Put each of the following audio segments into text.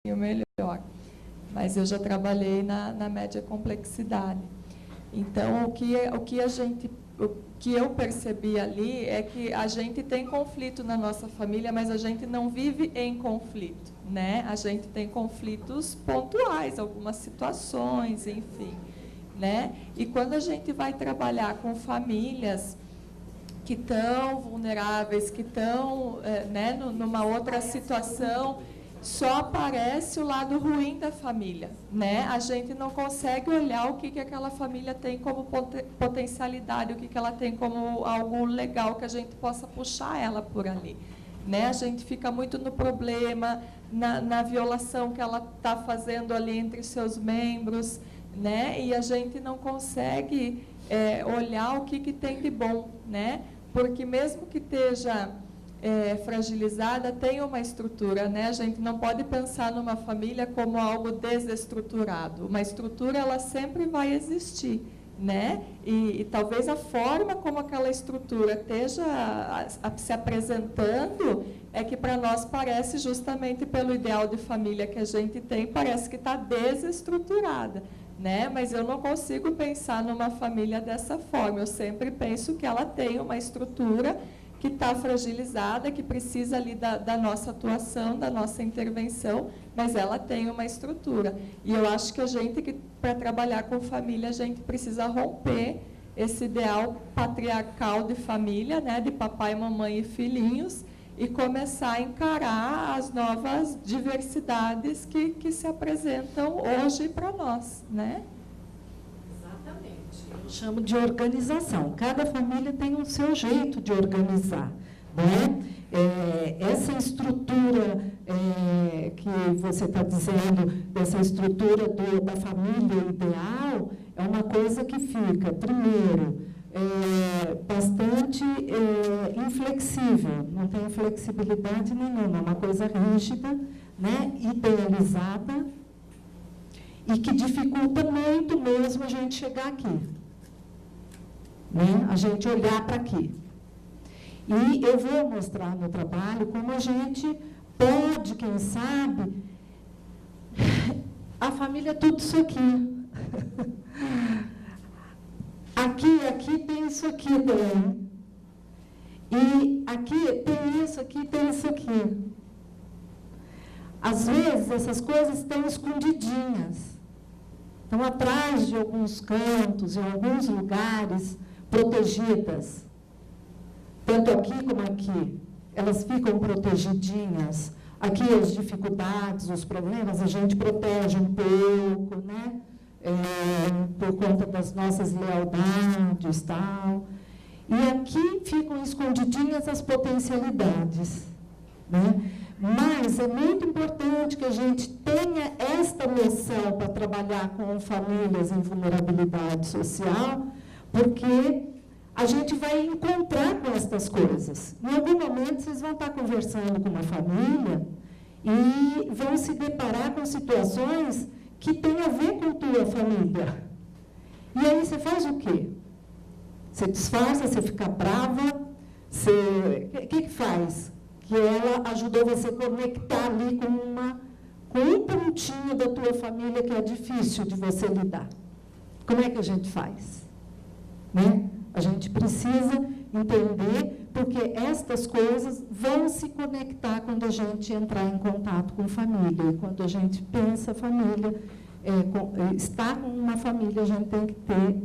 melhor. Mas eu já trabalhei na média complexidade. Então, o que eu percebi ali é que a gente tem conflito na nossa família, mas a gente não vive em conflito, né? A gente tem conflitos pontuais, algumas situações, enfim, né? E quando a gente vai trabalhar com famílias que estão vulneráveis, que estão né, numa outra situação, só aparece o lado ruim da família, né? A gente não consegue olhar o que aquela família tem como potencialidade, o que ela tem como algo legal que a gente possa puxar ela por ali, né? A gente fica muito no problema, na violação que ela está fazendo ali entre seus membros, né? E a gente não consegue olhar o que tem de bom, né? Porque mesmo que esteja fragilizada, tem uma estrutura, né? A gente não pode pensar numa família como algo desestruturado. Uma estrutura, ela sempre vai existir, né? E talvez a forma como aquela estrutura esteja se apresentando é que para nós parece, justamente pelo ideal de família que a gente tem, parece que está desestruturada, né? Mas eu não consigo pensar numa família dessa forma. Eu sempre penso que ela tem uma estrutura que está fragilizada, que precisa ali da nossa atuação, da nossa intervenção, mas ela tem uma estrutura. E eu acho que para trabalhar com família, a gente precisa romper esse ideal patriarcal de família, né, de papai, mamãe e filhinhos, e começar a encarar as novas diversidades que se apresentam hoje para nós, né? Eu chamo de organização. Cada família tem o seu jeito de organizar, né? Essa estrutura que você está dizendo, dessa estrutura da família ideal, é uma coisa que fica, primeiro, bastante inflexível, não tem flexibilidade nenhuma, é uma coisa rígida, né? Idealizada, e que dificulta muito mesmo a gente chegar aqui, né? A gente olhar para aqui. E eu vou mostrar no trabalho como a gente pode, quem sabe, a família é tudo isso aqui. Aqui tem isso aqui também. E aqui tem isso aqui, tem isso aqui. Às vezes, essas coisas estão escondidinhas. Estão atrás de alguns cantos, em alguns lugares, protegidas. Tanto aqui como aqui. Elas ficam protegidinhas. Aqui as dificuldades, os problemas, a gente protege um pouco, né? Por conta das nossas lealdades, tal. E aqui ficam escondidinhas as potencialidades, né? Mas é muito importante que a gente tenha esta noção para trabalhar com famílias em vulnerabilidade social, porque a gente vai encontrar com estas coisas. Em algum momento, vocês vão estar conversando com uma família e vão se deparar com situações que têm a ver com tua família. E aí você faz o quê? Você disfarça, você fica brava, o que faz? Que ela ajudou você a conectar ali com um pontinho da tua família que é difícil de você lidar. Como é que a gente faz? Né? A gente precisa entender, porque estas coisas vão se conectar quando a gente entrar em contato com família. E quando a gente pensa família, estar com uma família, a gente tem que ter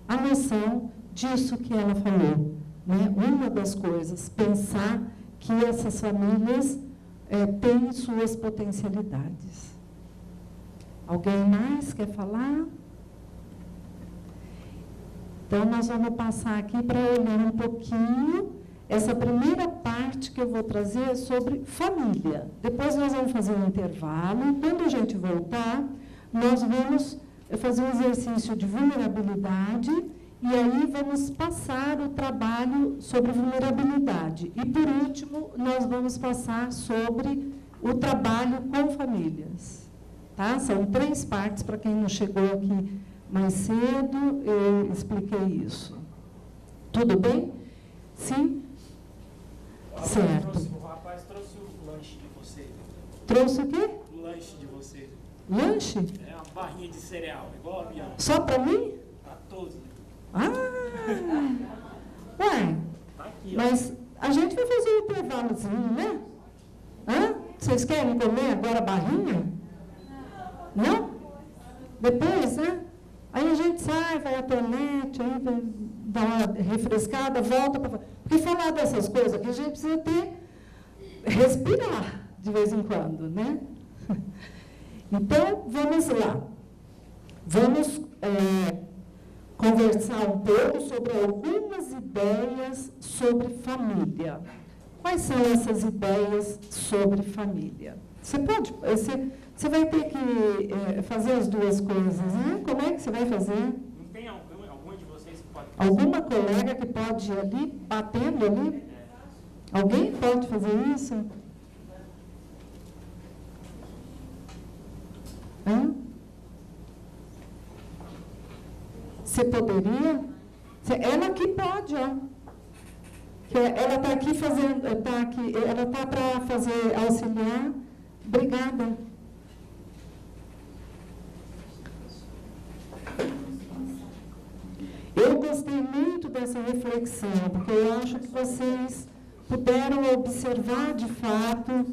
a noção disso que ela falou. Né? Uma das coisas, pensar que essas famílias têm suas potencialidades. Alguém mais quer falar? Então, nós vamos passar aqui para olhar um pouquinho. Essa primeira parte que eu vou trazer é sobre família. Depois nós vamos fazer um intervalo. Quando a gente voltar, nós vamos fazer um exercício de vulnerabilidade. E aí vamos passar o trabalho sobre vulnerabilidade. E, por último, nós vamos passar sobre o trabalho com famílias. Tá? São 3 partes, para quem não chegou aqui mais cedo, eu expliquei isso. Tudo bem? Sim? Certo. O rapaz trouxe o lanche de vocês. Trouxe o quê? O lanche de Lanche? É uma barrinha de cereal, igual avião. Só para mim? Para todos. Ah! Ué, Tá aqui, mas a gente vai fazer um intervalozinho, né? Hã? Vocês querem comer agora a barrinha? Não? Depois, né? Aí a gente sai, vai à toalete, aí vai dar uma refrescada, volta para... Porque falar dessas coisas aqui, a gente precisa respirar de vez em quando, né? Então, vamos lá. Vamos conversar um pouco sobre algumas ideias sobre família. Quais são essas ideias sobre família? Você vai ter que fazer as duas coisas, né? Como é que você vai fazer? Não tem algum de vocês que pode fazer? Alguma colega que pode ir ali, batendo ali? Alguém pode fazer isso? Hã? Você poderia? Ela aqui pode, ó. Ela está aqui fazendo, ela está para fazer auxiliar. Obrigada. Eu gostei muito dessa reflexão, porque eu acho que vocês puderam observar, de fato,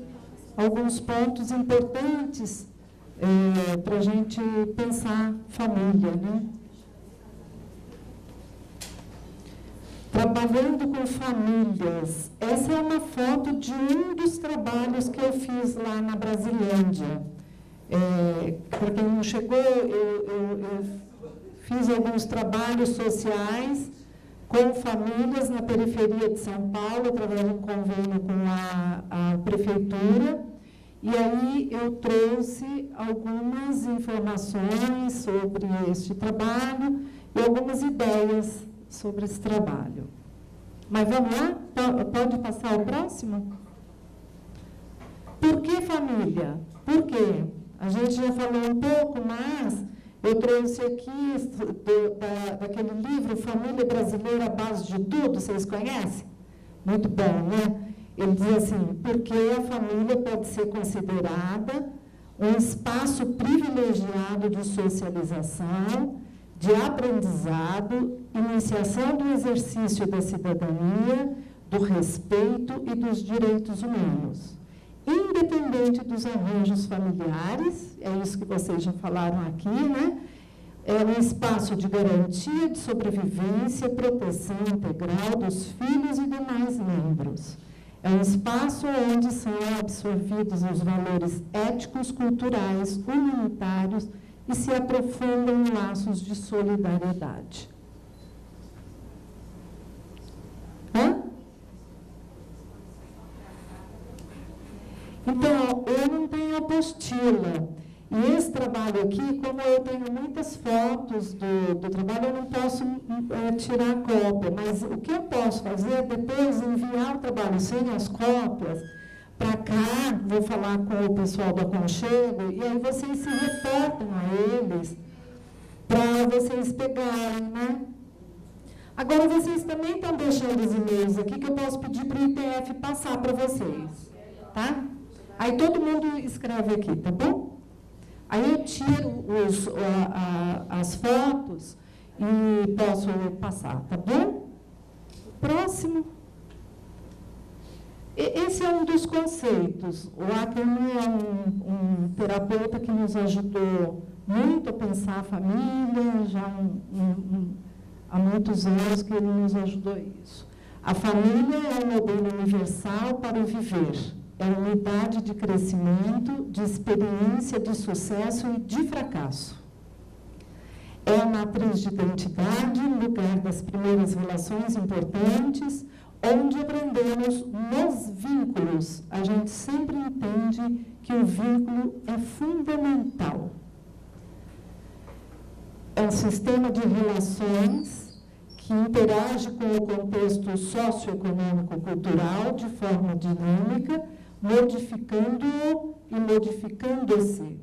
alguns pontos importantes para a gente pensar família, né? Trabalhando com famílias. Essa é uma foto de um dos trabalhos que eu fiz lá na Brasilândia. Para quem não chegou, eu fiz alguns trabalhos sociais com famílias na periferia de São Paulo, através de um convênio com a prefeitura. E aí eu trouxe algumas informações sobre este trabalho e algumas ideias sobre esse trabalho. Mas vamos lá? Pode passar o próximo? Por que família? Por quê? A gente já falou um pouco, mas eu trouxe aqui daquele livro Família Brasileira à Base de Tudo, vocês conhecem? Muito bom, né? Ele diz assim, porque a família pode ser considerada um espaço privilegiado de socialização, de aprendizado, iniciação do exercício da cidadania, do respeito e dos direitos humanos. Independente dos arranjos familiares, é isso que vocês já falaram aqui, né? É um espaço de garantia de sobrevivência, proteção integral dos filhos e demais membros. É um espaço onde são absorvidos os valores éticos, culturais, humanitários e se aprofundam em laços de solidariedade. Então, eu não tenho apostila. E esse trabalho aqui, como eu tenho muitas fotos do trabalho, eu não posso tirar cópia. Mas o que eu posso fazer é depois enviar o trabalho sem as cópias para cá, vou falar com o pessoal do Aconchego, e aí vocês se reportam a eles para vocês pegarem, né? Agora, vocês também estão deixando os e-mails aqui que eu posso pedir para o ITF passar para vocês, tá? Aí todo mundo escreve aqui, tá bom? Aí eu tiro as fotos e posso passar, tá bom? Próximo. Esse é um dos conceitos. O Ackerman é um terapeuta que nos ajudou muito a pensar a família, já há muitos anos que ele nos ajudou a isso. A família é um modelo universal para o viver. É unidade de crescimento, de experiência, de sucesso e de fracasso. É a matriz de identidade, lugar das primeiras relações importantes, onde aprendemos nos vínculos. A gente sempre entende que o vínculo é fundamental. É um sistema de relações que interage com o contexto socioeconômico-cultural de forma dinâmica, modificando-o e modificando-se.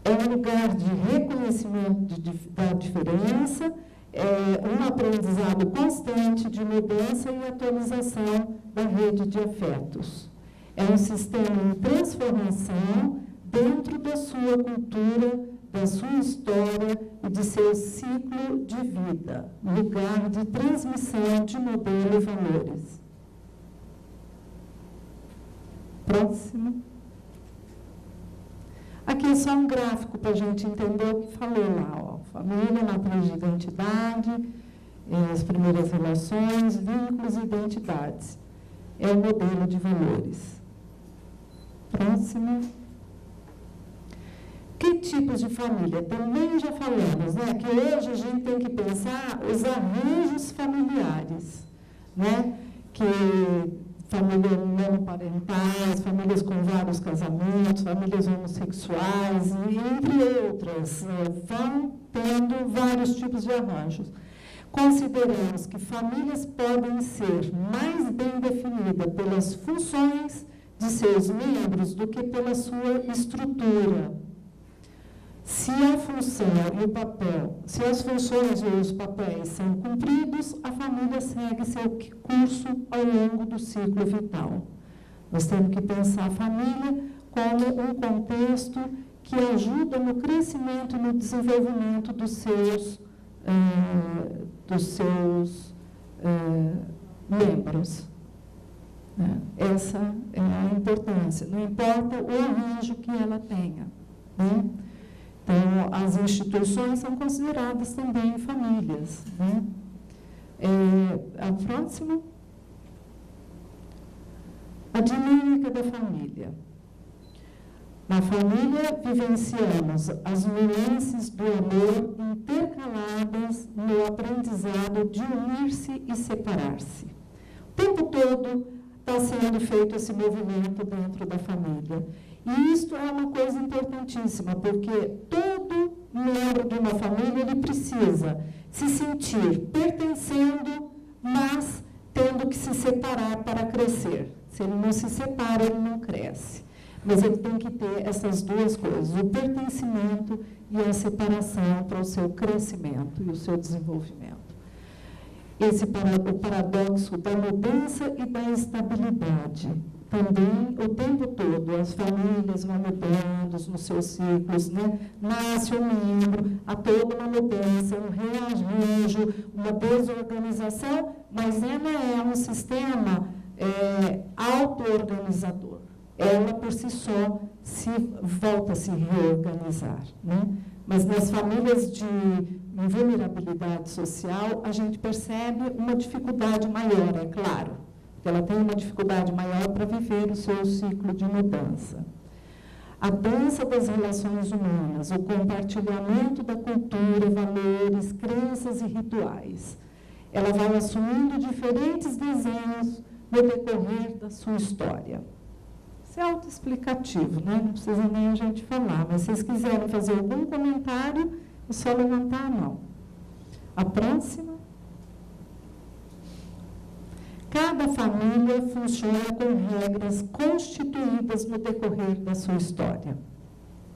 É um lugar de reconhecimento da diferença, um aprendizado constante de mudança e atualização da rede de afetos. É um sistema em transformação dentro do da sua cultura, da sua história e de seu ciclo de vida, lugar de transmissão de modelo e valores. Próximo. Aqui é só um gráfico para a gente entender o que falou lá. Ó. Família, matriz de identidade, as primeiras relações, vínculos e identidades. É o modelo de valores. Próximo. Que tipos de família? Também já falamos, né? Que hoje a gente tem que pensar os arranjos familiares, né? Que famílias monoparentais, famílias com vários casamentos, famílias homossexuais, e entre outras, vão tendo vários tipos de arranjos. Consideramos que famílias podem ser mais bem definidas pelas funções de seus membros do que pela sua estrutura. Se a função e o papel, se as funções e os papéis são cumpridos, a família segue seu curso ao longo do ciclo vital. Nós temos que pensar a família como um contexto que ajuda no crescimento e no desenvolvimento dos seus membros. Essa é a importância, não importa o arranjo que ela tenha, né? Então, as instituições são consideradas também famílias, né? A próxima. A dinâmica da família. Na família, vivenciamos as nuances do amor intercaladas no aprendizado de unir-se e separar-se. O tempo todo está sendo feito esse movimento dentro da família. E isto é uma coisa importantíssima, porque todo membro de uma família ele precisa se sentir pertencendo, mas tendo que se separar para crescer. Se ele não se separa, ele não cresce. Mas ele tem que ter essas duas coisas, o pertencimento e a separação para o seu crescimento e o seu desenvolvimento. O paradoxo da mudança e da estabilidade. Também, o tempo todo, as famílias vão mudando nos seus ciclos, né? Nasce um membro, há toda uma mudança, um rearranjo, uma desorganização, mas ela é um sistema auto-organizador. Ela, por si só, volta a se reorganizar, né? Mas nas famílias de vulnerabilidade social, a gente percebe uma dificuldade maior, é claro. Ela tem uma dificuldade maior para viver o seu ciclo de mudança. A dança das relações humanas, o compartilhamento da cultura, valores, crenças e rituais. Ela vai assumindo diferentes desenhos no decorrer da sua história. Isso é autoexplicativo, né? Não precisa nem a gente falar, mas se vocês quiserem fazer algum comentário, é só levantar a mão. A próxima. Cada família funciona com regras constituídas no decorrer da sua história.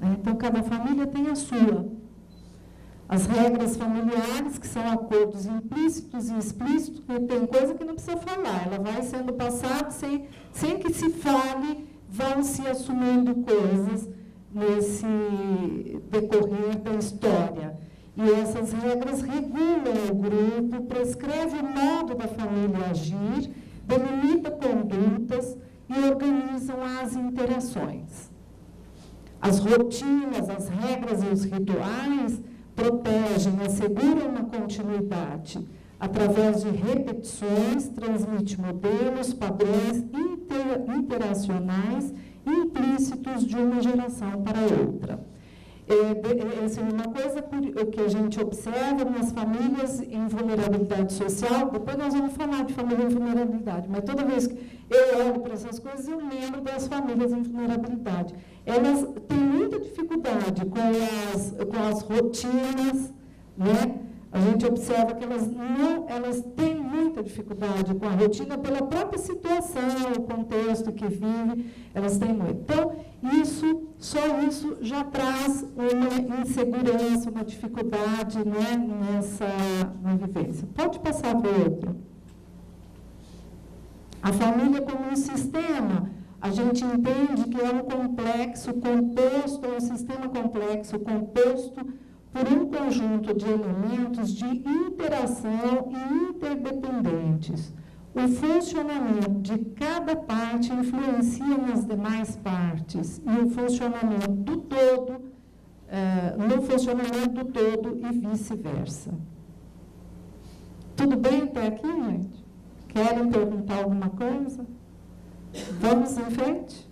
Então, cada família tem a sua. As regras familiares, que são acordos implícitos e explícitos, que tem coisa que não precisa falar, ela vai sendo passada sem que se fale, vão se assumindo coisas nesse decorrer da história. E essas regras regulam o grupo, prescrevem o modo da família agir, delimitam condutas e organizam as interações. As rotinas, as regras e os rituais protegem, asseguram uma continuidade. Através de repetições, transmite modelos, padrões interacionais implícitos de uma geração para outra. Essa é uma coisa que a gente observa nas famílias em vulnerabilidade social. Depois nós vamos falar de família em vulnerabilidade, mas toda vez que eu olho para essas coisas, eu lembro das famílias em vulnerabilidade. Elas têm muita dificuldade com as rotinas, né? A gente observa que elas têm muita dificuldade com a rotina pela própria situação, o contexto que vive, elas têm muito. Então, só isso já traz uma insegurança, uma dificuldade, né, na vivência. Pode passar para o outro. A família como um sistema a gente entende que é um complexo composto, é um sistema complexo composto por um conjunto de elementos de interação e interdependentes. O funcionamento de cada parte influencia nas demais partes e o funcionamento do todo, no funcionamento do todo e vice-versa. Tudo bem até aqui, gente? Querem perguntar alguma coisa? Vamos em frente?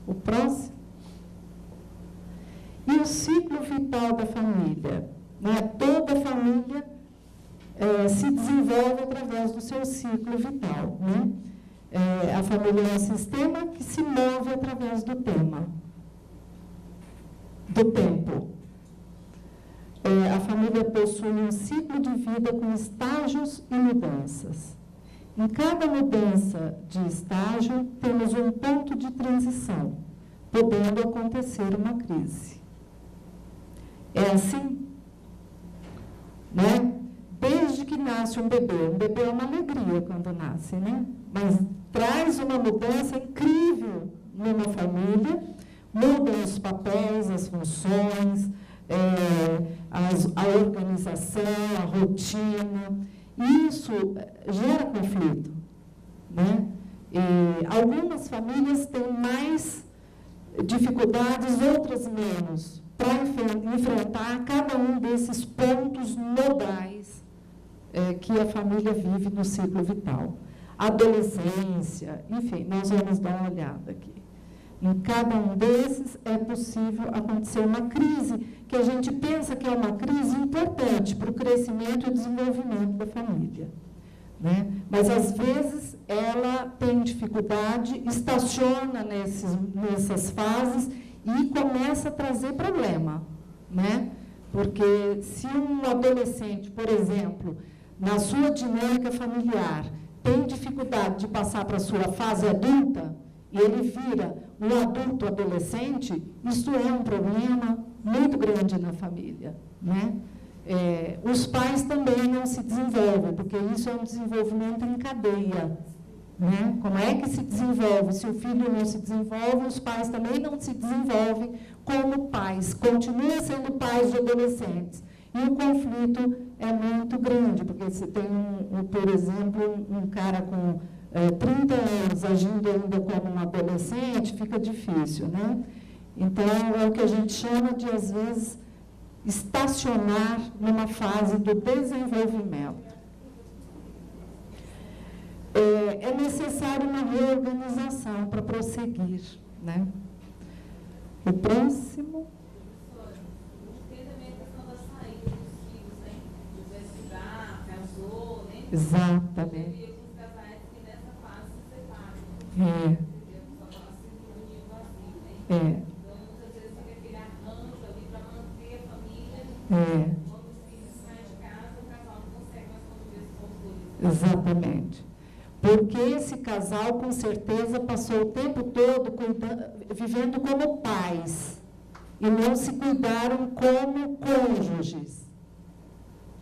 O próximo? E o ciclo vital da família? Né? Toda família se desenvolve através do seu ciclo vital. Né? A família é um sistema que se move através do tempo. A família possui um ciclo de vida com estágios e mudanças. Em cada mudança de estágio, temos um ponto de transição, podendo acontecer uma crise. É assim? Né? Desde que nasce um bebê é uma alegria quando nasce, né? Mas traz uma mudança incrível numa família, mudam os papéis, as funções, a organização, a rotina. Isso gera conflito, né? Algumas famílias têm mais dificuldades, outras menos, para enfrentar cada um desses pontos nodais que a família vive no ciclo vital. Adolescência, enfim, nós vamos dar uma olhada aqui. Em cada um desses é possível acontecer uma crise, que a gente pensa que é uma crise importante para o crescimento e desenvolvimento da família. Né? Mas, às vezes, ela tem dificuldade, estaciona nessas fases e começa a trazer problema. Né? Porque se um adolescente, por exemplo, na sua dinâmica familiar, tem dificuldade de passar para a sua fase adulta, e ele vira um adulto adolescente, isso é um problema muito grande na família. Né? Os pais também não se desenvolvem, porque isso é um desenvolvimento em cadeia. Né? Como é que se desenvolve? Se o filho não se desenvolve, os pais também não se desenvolvem como pais, continuam sendo pais de adolescentes. E o conflito é muito grande, porque você tem, por exemplo, um cara com 30 anos agindo ainda como um adolescente, fica difícil, né? Então, é o que a gente chama de, às vezes, estacionar numa fase do desenvolvimento. É necessário uma reorganização para prosseguir, né? O próximo. Tem também a questão da saída dos filhos, né? Vai estudar, casou, né? Exatamente. Então, muitas vezes fica aquele arranjo ali para manter a família. Quando os filhos saem de casa, o casal não consegue mais conviver com os dois. Exatamente. Porque esse casal, com certeza, passou o tempo todo vivendo como pais e não se cuidaram como cônjuges.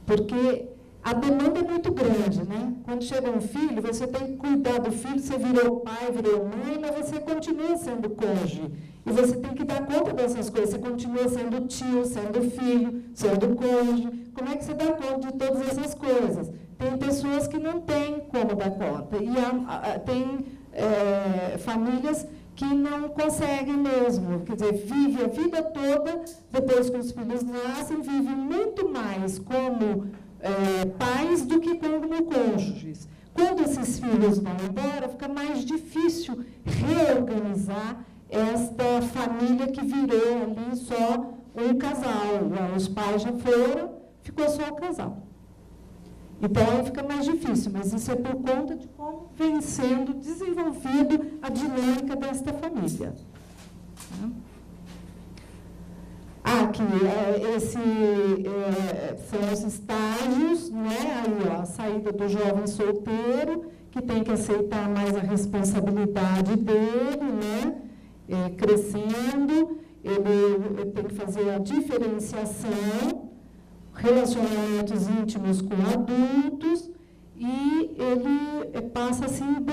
Porque a demanda é muito grande, né? Quando chega um filho, você tem que cuidar do filho, você virou pai, virou mãe, mas você continua sendo cônjuge. E você tem que dar conta dessas coisas. Você continua sendo tio, sendo filho, sendo cônjuge. Como é que você dá conta de todas essas coisas? Tem pessoas que não têm como dar conta. E tem famílias que não conseguem mesmo. Quer dizer, vive a vida toda, depois que os filhos nascem, vive muito mais como pais do que como cônjuges. Quando esses filhos vão embora, fica mais difícil reorganizar esta família que virou ali só um casal. Os pais já foram, ficou só o casal. Então, aí fica mais difícil, mas isso é por conta de como vem sendo desenvolvido a dinâmica desta família. Aqui, são os estágios, né? Aí, ó, a saída do jovem solteiro, que tem que aceitar mais a responsabilidade dele, né? Crescendo, ele tem que fazer a diferenciação, relacionamentos íntimos com adultos, e ele passa a se